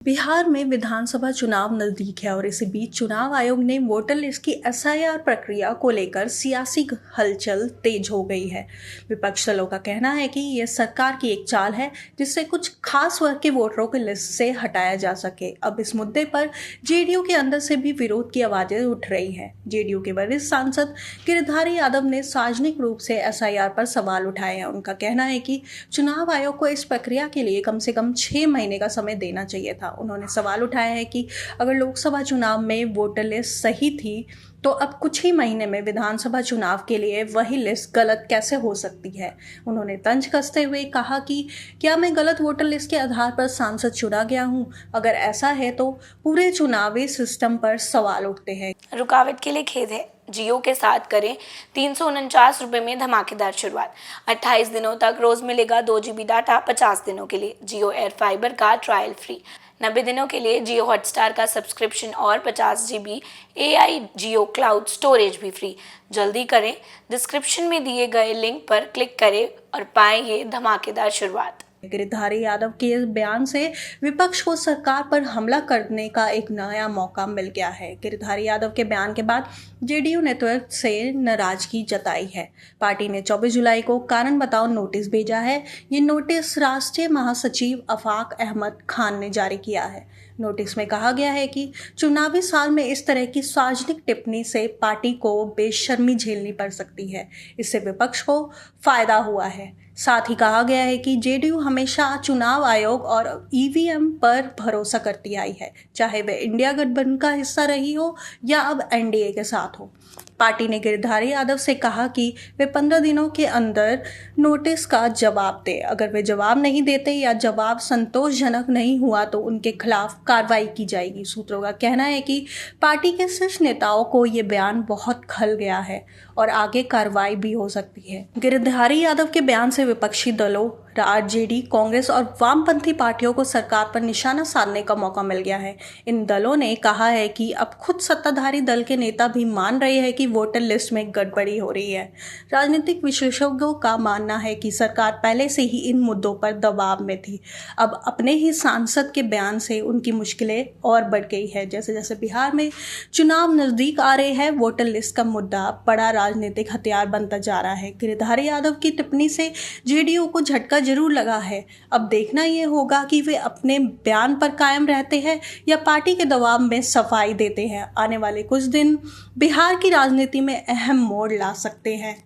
बिहार में विधानसभा चुनाव नजदीक है और इसी बीच चुनाव आयोग ने वोटर लिस्ट की एसआईआर प्रक्रिया को लेकर सियासी हलचल तेज हो गई है। विपक्ष दलों का कहना है कि यह सरकार की एक चाल है जिससे कुछ खास वर्ग के वोटरों की लिस्ट से हटाया जा सके। अब इस मुद्दे पर जेडीयू के अंदर से भी विरोध की आवाजें उठ रही हैं। जेडीयू के वरिष्ठ सांसद गिरिधारी यादव ने सार्वजनिक रूप से एसआईआर पर सवाल उठाए हैं। उनका कहना है कि चुनाव आयोग को इस प्रक्रिया के लिए कम से कम 6 महीने का समय देना चाहिए था। उन्होंने सवाल उठाया है कि अगर लोकसभा चुनाव में वोटर लिस्ट सही थी तो अब कुछ ही महीने में विधानसभा चुनाव के लिए वही लिस्ट गलत कैसे हो सकती है। उन्होंने तंज कसते हुए कहा कि क्या मैं गलत वोटर लिस्ट के आधार पर सांसद चुना गया हूं? अगर ऐसा है तो पूरे चुनावी सिस्टम पर सवाल उठते हैं। रुकावट के लिए खेद है। जियो के साथ करें 349 रुपये में धमाकेदार शुरुआत। 28 दिनों तक रोज मिलेगा 2 GB डाटा 50 दिनों के लिए। जियो एयर फाइबर का ट्रायल फ्री। 90 दिनों के लिए जियो हॉटस्टार का सब्सक्रिप्शन और 50 GB AI जियो क्लाउड स्टोरेज भी फ्री। जल्दी करें, डिस्क्रिप्शन में दिए गए लिंक पर क्लिक करें और पाएं ये धमाकेदार शुरुआत। गिरिधारी यादव के इस बयान से विपक्ष को सरकार पर हमला करने का एक नया मौका मिल गया है। गिरिधारी यादव के बयान के बाद जेडीयू नेतृत्व से नाराजगी जताई है। पार्टी ने 24 जुलाई को कारण बताओ नोटिस भेजा है। ये नोटिस राष्ट्रीय महासचिव आफाक अहमद खान ने जारी किया है। नोटिस में कहा गया है कि चुनावी साल में इस तरह की सार्वजनिक टिप्पणी से पार्टी को बेशर्मी झेलनी पड़ सकती है। इससे विपक्ष को फायदा हुआ है। साथ ही कहा गया है कि जेडीयू हमेशा चुनाव आयोग और ईवीएम पर भरोसा करती आई है, चाहे वे इंडिया गठबंधन का हिस्सा रही हो या अब एनडीए के साथ हो। पार्टी ने गिरिधारी यादव से कहा कि वे 15 दिनों के अंदर नोटिस का जवाब दें। अगर वे जवाब नहीं देते या जवाब संतोषजनक नहीं हुआ तो उनके खिलाफ कार्रवाई की जाएगी। सूत्रों का कहना है कि पार्टी के शीर्ष नेताओं को ये बयान बहुत खल गया है और आगे कार्रवाई भी हो सकती है। गिरिधारी यादव के बयान से विपक्षी दलों, आरजेडी, कांग्रेस और वामपंथी पार्टियों को सरकार पर निशाना साधने का मौका मिल गया है। इन दलों ने कहा है कि अब खुद सत्ताधारी दल के नेता भी मान रहे हैं कि वोटर लिस्ट में गड़बड़ी हो रही है। राजनीतिक विशेषज्ञों का मानना है कि सरकार पहले से ही इन मुद्दों पर दबाव में थी। अब अपने ही सांसद के बयान से उनकी मुश्किलें और बढ़ गई है। जैसे जैसे बिहार में चुनाव नजदीक आ रहे हैं, वोटर लिस्ट का मुद्दा बड़ा राजनीतिक हथियार बनता जा रहा है। गिरिधारी यादव की टिप्पणी से जेडीयू को झटका जरूर लगा है। अब देखना यह होगा कि वे अपने बयान पर कायम रहते हैं या पार्टी के दबाव में सफाई देते हैं। आने वाले कुछ दिन बिहार की राजनीति में अहम मोड़ ला सकते हैं।